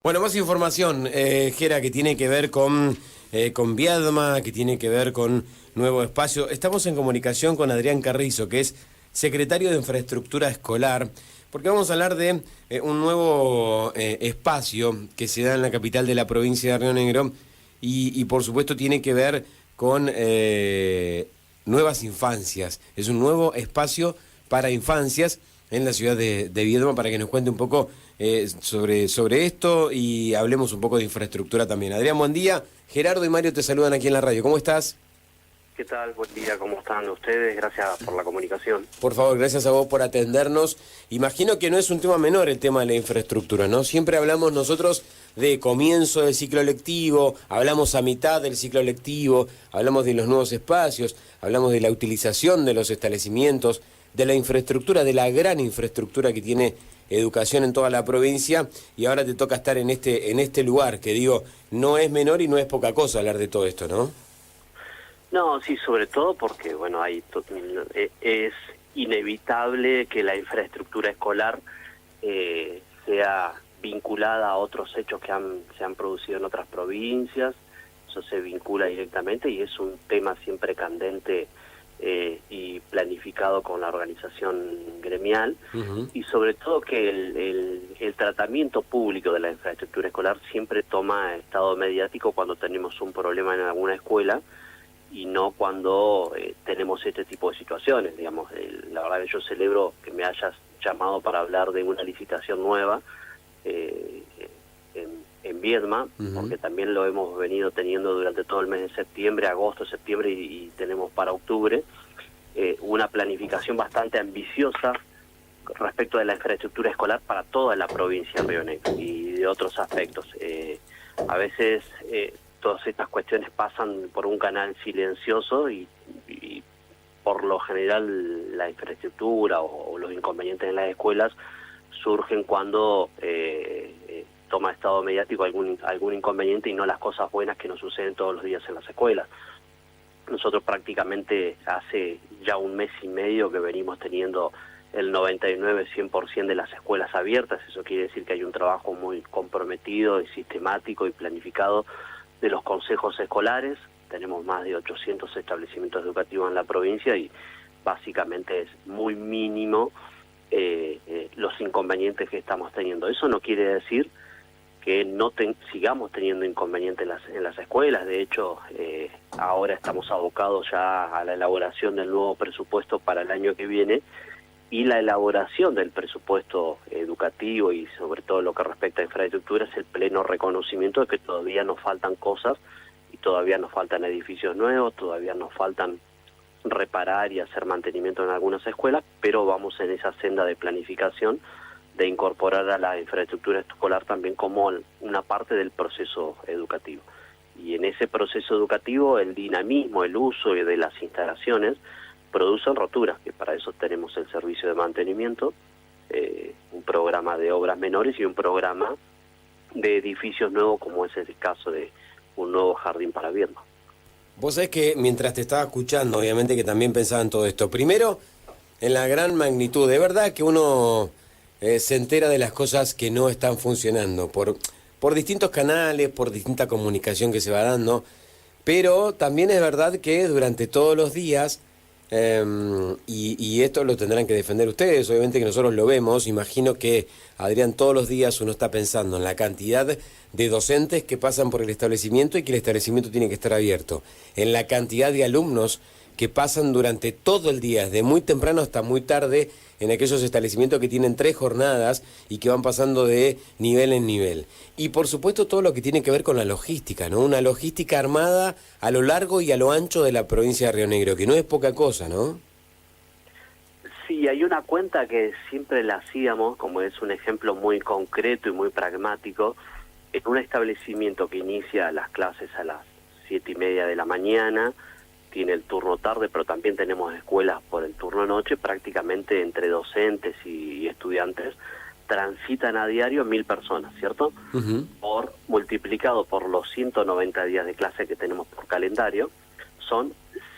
Bueno, más información, Gera, que tiene que ver con Viedma, que tiene que ver con Nuevo Espacio. Estamos en comunicación con Adrián Carrizo, que es secretario de Infraestructura Escolar, porque vamos a hablar de un nuevo espacio que se da en la capital de la provincia de Río Negro y por supuesto tiene que ver con nuevas infancias. Es un nuevo espacio para infancias en la ciudad de Viedma, para que nos cuente un poco sobre esto y hablemos un poco de infraestructura también. Adrián, buen día. Gerardo y Mario te saludan aquí en la radio. ¿Cómo estás? ¿Qué tal? Buen día, ¿cómo están ustedes? Gracias por la comunicación. Por favor, gracias a vos por atendernos. Imagino que no es un tema menor el tema de la infraestructura, ¿no? Siempre hablamos nosotros de comienzo del ciclo lectivo, hablamos a mitad del ciclo lectivo, hablamos de los nuevos espacios, hablamos de la utilización de los establecimientos, de la infraestructura, de la gran infraestructura que tiene educación en toda la provincia, y ahora te toca estar en este lugar, que digo, no es menor y no es poca cosa hablar de todo esto, ¿no? No, sí, sobre todo porque, bueno, es inevitable que la infraestructura escolar sea vinculada a otros hechos que se han producido en otras provincias. Eso se vincula directamente y es un tema siempre candente y planificado con la organización gremial. Y sobre todo que el tratamiento público de la infraestructura escolar siempre toma estado mediático cuando tenemos un problema en alguna escuela y no cuando tenemos este tipo de situaciones. Digamos, la verdad que yo celebro que me hayas llamado para hablar de una licitación nueva en Viedma, porque también lo hemos venido teniendo durante todo el mes de septiembre, agosto, septiembre y tenemos para octubre una planificación bastante ambiciosa respecto de la infraestructura escolar para toda la provincia de Río Negro y de otros aspectos. A veces todas estas cuestiones pasan por un canal silencioso y por lo general la infraestructura o los inconvenientes en las escuelas surgen cuando toma estado mediático algún inconveniente y no las cosas buenas que nos suceden todos los días en las escuelas. Nosotros prácticamente hace ya un mes y medio que venimos teniendo el 99-100% de las escuelas abiertas. Eso quiere decir que hay un trabajo muy comprometido y sistemático y planificado de los consejos escolares. Tenemos más de 800 establecimientos educativos en la provincia y básicamente es muy mínimo los inconvenientes que estamos teniendo. Eso no quiere decir que no sigamos teniendo inconvenientes en las escuelas. De hecho, ahora estamos abocados ya a la elaboración del nuevo presupuesto para el año que viene, y la elaboración del presupuesto educativo y sobre todo lo que respecta a infraestructura es el pleno reconocimiento de que todavía nos faltan cosas y todavía nos faltan edificios nuevos, todavía nos faltan reparar y hacer mantenimiento en algunas escuelas, pero vamos en esa senda de planificación de incorporar a la infraestructura escolar también como una parte del proceso educativo. Y en ese proceso educativo el dinamismo, el uso de las instalaciones producen roturas, que para eso tenemos el servicio de mantenimiento, un programa de obras menores y un programa de edificios nuevos, como es el caso de un nuevo jardín para Viedma. Vos sabés que mientras te estaba escuchando, obviamente que también pensaba en todo esto. Primero, en la gran magnitud, de verdad que uno se entera de las cosas que no están funcionando por distintos canales, por distinta comunicación que se va dando, pero también es verdad que durante todos los días, y esto lo tendrán que defender ustedes, obviamente que nosotros lo vemos, imagino que, Adrián, todos los días uno está pensando en la cantidad de docentes que pasan por el establecimiento y que el establecimiento tiene que estar abierto, en la cantidad de alumnos que pasan durante todo el día, desde muy temprano hasta muy tarde, en aquellos establecimientos que tienen 3 jornadas y que van pasando de nivel en nivel. Y por supuesto todo lo que tiene que ver con la logística, ¿no? Una logística armada a lo largo y a lo ancho de la provincia de Río Negro, que no es poca cosa, ¿no? Sí, hay una cuenta que siempre la hacíamos, como es un ejemplo muy concreto y muy pragmático, en un establecimiento que inicia las clases a las 7:30 de la mañana, tiene el turno tarde, pero también tenemos escuelas por el turno noche. Prácticamente entre docentes y estudiantes transitan a diario 1.000 personas, ¿cierto? Multiplicado por los 190 días de clase que tenemos por calendario, son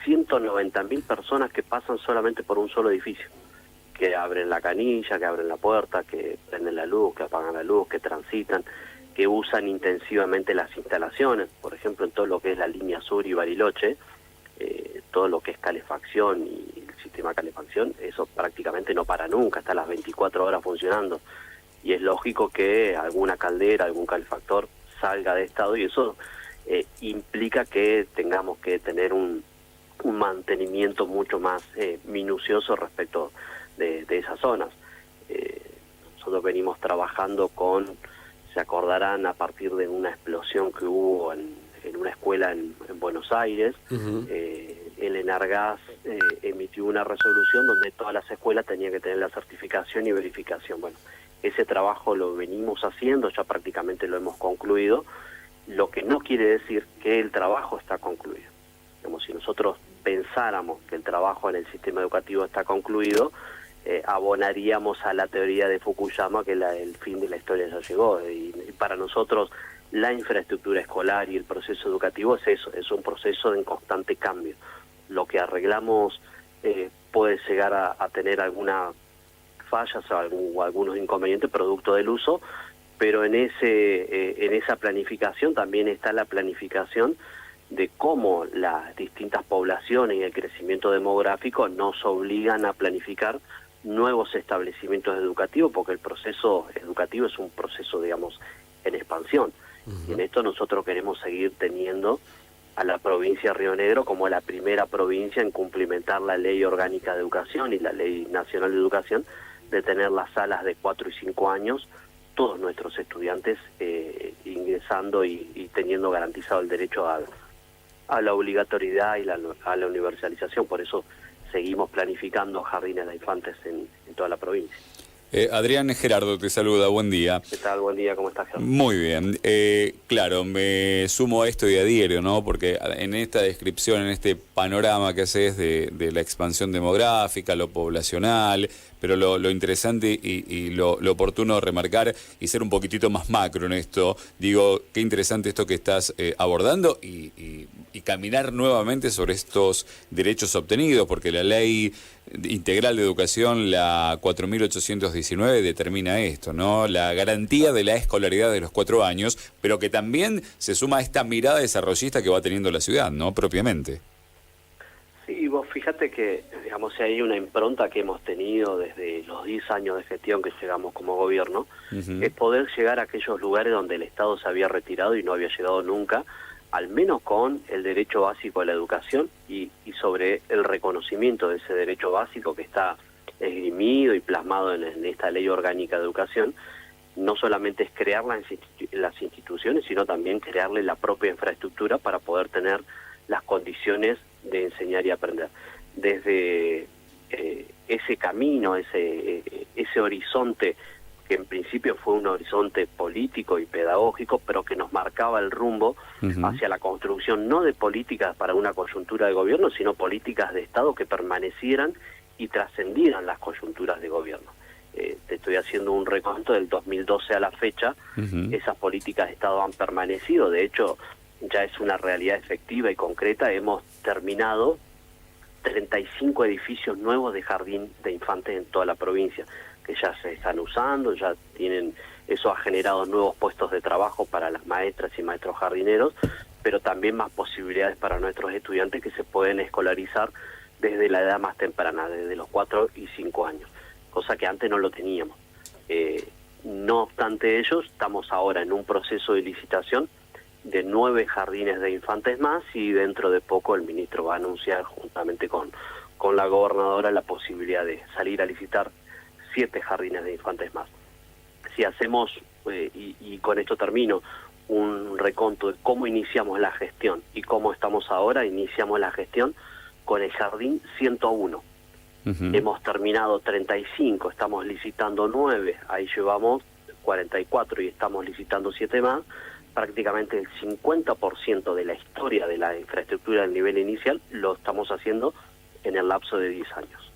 190.000 personas que pasan solamente por un solo edificio, que abren la canilla, que abren la puerta, que prenden la luz, que apagan la luz, que transitan, que usan intensivamente las instalaciones, por ejemplo en todo lo que es la línea sur y Bariloche, todo lo que es calefacción y el sistema de calefacción, eso prácticamente no para nunca, está las 24 horas funcionando, y es lógico que alguna caldera, algún calefactor salga de estado, y eso implica que tengamos que tener un mantenimiento mucho más minucioso respecto de esas zonas. Nosotros venimos trabajando con, se acordarán, a partir de una explosión que hubo en una escuela en Buenos Aires. El Enargas emitió una resolución donde todas las escuelas tenían que tener la certificación y verificación. Bueno, ese trabajo lo venimos haciendo, ya prácticamente lo hemos concluido, lo que no quiere decir que el trabajo está concluido. Como si nosotros pensáramos que el trabajo en el sistema educativo está concluido, abonaríamos a la teoría de Fukuyama que el fin de la historia ya llegó, y para nosotros la infraestructura escolar y el proceso educativo es eso, es un proceso en constante cambio. Lo que arreglamos puede llegar a tener algunas fallas o algunos inconvenientes producto del uso, pero en esa planificación también está la planificación de cómo las distintas poblaciones y el crecimiento demográfico nos obligan a planificar nuevos establecimientos educativos, porque el proceso educativo es un proceso, digamos, en expansión. Y en esto nosotros queremos seguir teniendo a la provincia de Río Negro como la primera provincia en cumplimentar la Ley Orgánica de Educación y la Ley Nacional de Educación, de tener las salas de 4 y 5 años, todos nuestros estudiantes ingresando y teniendo garantizado el derecho a la obligatoriedad y a la universalización. Por eso seguimos planificando jardines de infantes en toda la provincia. Adrián Gerardo te saluda, buen día. ¿Qué tal? Buen día, ¿cómo estás, Gerardo? Muy bien. Claro, me sumo a esto y adhiero, ¿no? Porque en esta descripción, en este panorama que haces de la expansión demográfica, lo poblacional, pero lo interesante y lo oportuno de remarcar y ser un poquitito más macro en esto, digo, qué interesante esto que estás abordando y caminar nuevamente sobre estos derechos obtenidos, porque la Ley Integral de Educación, la 4.819, determina esto, ¿no? La garantía de la escolaridad de los 4 años, pero que también se suma a esta mirada desarrollista que va teniendo la ciudad, ¿no? Propiamente. Sí, vos fíjate que, digamos, si hay una impronta que hemos tenido desde los 10 años de gestión que llegamos como gobierno, es poder llegar a aquellos lugares donde el Estado se había retirado y no había llegado nunca, al menos con el derecho básico a la educación y sobre el reconocimiento de ese derecho básico que está esgrimido y plasmado en esta Ley Orgánica de Educación. No solamente es crearla en las instituciones, sino también crearle la propia infraestructura para poder tener las condiciones de enseñar y aprender. Desde ese camino, ese horizonte, que en principio fue un horizonte político y pedagógico, pero que nos marcaba el rumbo hacia la construcción no de políticas para una coyuntura de gobierno, sino políticas de Estado que permanecieran y trascendieran las coyunturas de gobierno. Te estoy haciendo un recuento del 2012 a la fecha. Esas políticas de Estado han permanecido, de hecho ya es una realidad efectiva y concreta. Hemos terminado 35 edificios nuevos de jardín de infantes en toda la provincia, que ya se están usando, ya tienen, eso ha generado nuevos puestos de trabajo para las maestras y maestros jardineros, pero también más posibilidades para nuestros estudiantes que se pueden escolarizar desde la edad más temprana, desde los 4 y 5 años, cosa que antes no lo teníamos. No obstante ello, estamos ahora en un proceso de licitación de 9 jardines de infantes más, y dentro de poco el ministro va a anunciar juntamente con la gobernadora la posibilidad de salir a licitar 7 jardines de infantes más. Si hacemos, y con esto termino, un reconto de cómo iniciamos la gestión y cómo estamos ahora, iniciamos la gestión con el jardín 101. Hemos terminado 35, estamos licitando 9, ahí llevamos 44 y estamos licitando 7 más. Prácticamente el 50% de la historia de la infraestructura del nivel inicial lo estamos haciendo en el lapso de 10 años.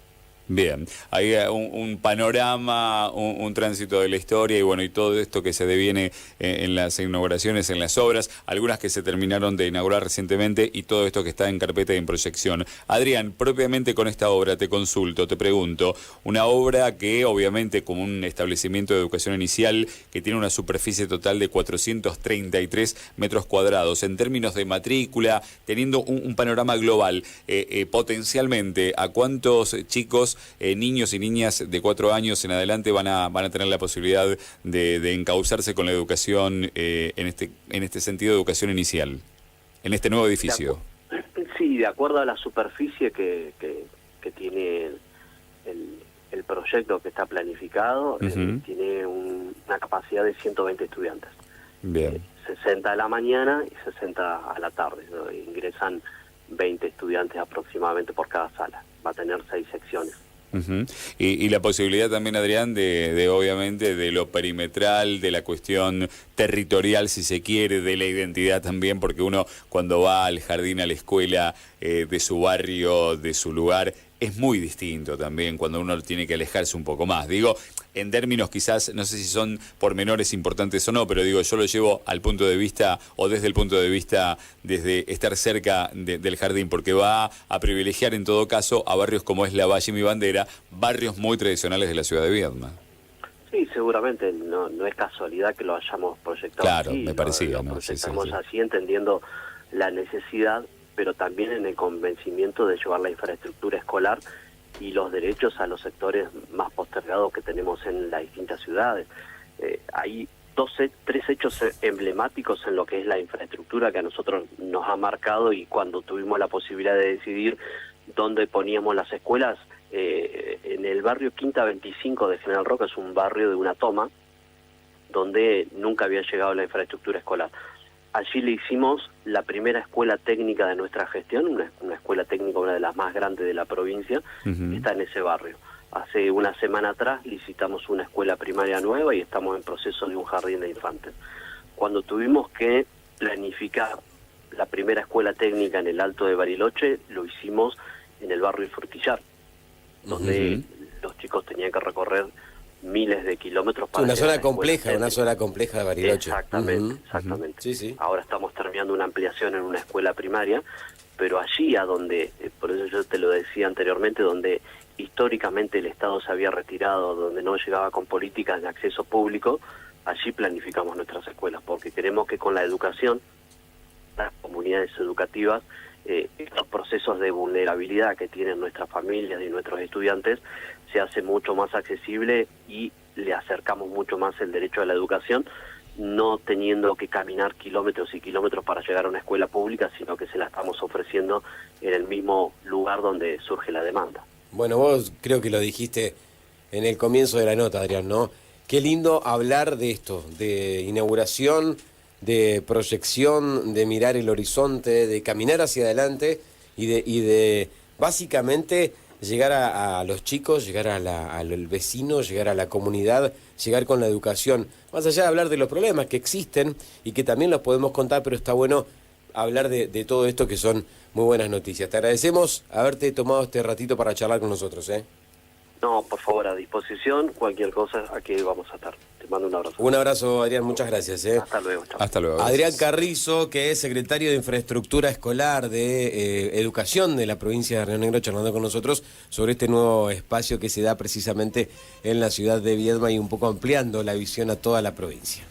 Bien, hay un panorama, un tránsito de la historia y bueno, y todo esto que se deviene en las inauguraciones, en las obras, algunas que se terminaron de inaugurar recientemente y todo esto que está en carpeta y en proyección. Adrián, propiamente con esta obra te consulto, te pregunto, una obra que obviamente como un establecimiento de educación inicial que tiene una superficie total de 433 metros cuadrados, en términos de matrícula, teniendo un panorama global, potencialmente, ¿a cuántos chicos niños y niñas de 4 años en adelante van a tener la posibilidad de encauzarse con la educación, en este sentido de educación inicial, en este nuevo edificio? Sí, de acuerdo a la superficie que tiene el proyecto que está planificado, tiene una capacidad de 120 estudiantes. Bien. 60 a la mañana y 60 a la tarde. Ingresan 20 estudiantes aproximadamente por cada sala. Va a tener 6 secciones. Y la posibilidad también, Adrián, de obviamente de lo perimetral, de la cuestión territorial, si se quiere, de la identidad también, porque uno cuando va al jardín, a la escuela de su barrio, de su lugar, es muy distinto también cuando uno tiene que alejarse un poco más. Digo, en términos quizás, no sé si son pormenores importantes o no, pero digo, yo lo llevo al punto de vista, o desde el punto de vista, desde estar cerca del jardín, porque va a privilegiar en todo caso a barrios como es Lavalle y Mi Bandera, barrios muy tradicionales de la ciudad de Viedma. Sí, seguramente, no es casualidad que lo hayamos proyectado claro, así. me parecía, lo ¿no? proyectamos Sí. así, entendiendo la necesidad, pero también en el convencimiento de llevar la infraestructura escolar y los derechos a los sectores más postergados que tenemos en las distintas ciudades. Hay 3 hechos emblemáticos en lo que es la infraestructura que a nosotros nos ha marcado, y cuando tuvimos la posibilidad de decidir dónde poníamos las escuelas, en el barrio Quinta 25 de General Roca, es un barrio de una toma donde nunca había llegado la infraestructura escolar. Allí le hicimos la primera escuela técnica de nuestra gestión, una escuela técnica, una de las más grandes de la provincia, que está en ese barrio. Hace una semana atrás licitamos una escuela primaria nueva y estamos en proceso de un jardín de infantes. Cuando tuvimos que planificar la primera escuela técnica en el Alto de Bariloche, lo hicimos en el barrio Frutillar, donde los chicos tenían que recorrer miles de kilómetros para una llegar a zona la escuela compleja, técnica. una zona compleja de Bariloche. Exactamente. Sí, sí. Ahora estamos terminando una ampliación en una escuela primaria, pero allí a donde, por eso yo te lo decía anteriormente, donde históricamente el Estado se había retirado, donde no llegaba con políticas de acceso público, allí planificamos nuestras escuelas, porque queremos que con la educación, las comunidades educativas, estos procesos de vulnerabilidad que tienen nuestras familias y nuestros estudiantes, se hace mucho más accesible y le acercamos mucho más el derecho a la educación, no teniendo que caminar kilómetros y kilómetros para llegar a una escuela pública, sino que se la estamos ofreciendo en el mismo lugar donde surge la demanda. Bueno, vos creo que lo dijiste en el comienzo de la nota, Adrián, ¿no? Qué lindo hablar de esto, de inauguración, de proyección, de mirar el horizonte, de caminar hacia adelante y de básicamente llegar a los chicos, llegar al vecino, llegar a la comunidad, llegar con la educación. Más allá de hablar de los problemas que existen y que también los podemos contar, pero está bueno hablar de todo esto, que son muy buenas noticias. Te agradecemos haberte tomado este ratito para charlar con nosotros, ¿eh? No, por favor, a disposición, cualquier cosa, aquí vamos a estar. Te mando un abrazo. Un abrazo, Adrián, muchas gracias, ¿eh? Hasta luego, chao. Hasta luego. Adrián Carrizo, que es secretario de Infraestructura Escolar de Educación de la provincia de Río Negro, charlando con nosotros sobre este nuevo espacio que se da precisamente en la ciudad de Viedma y un poco ampliando la visión a toda la provincia.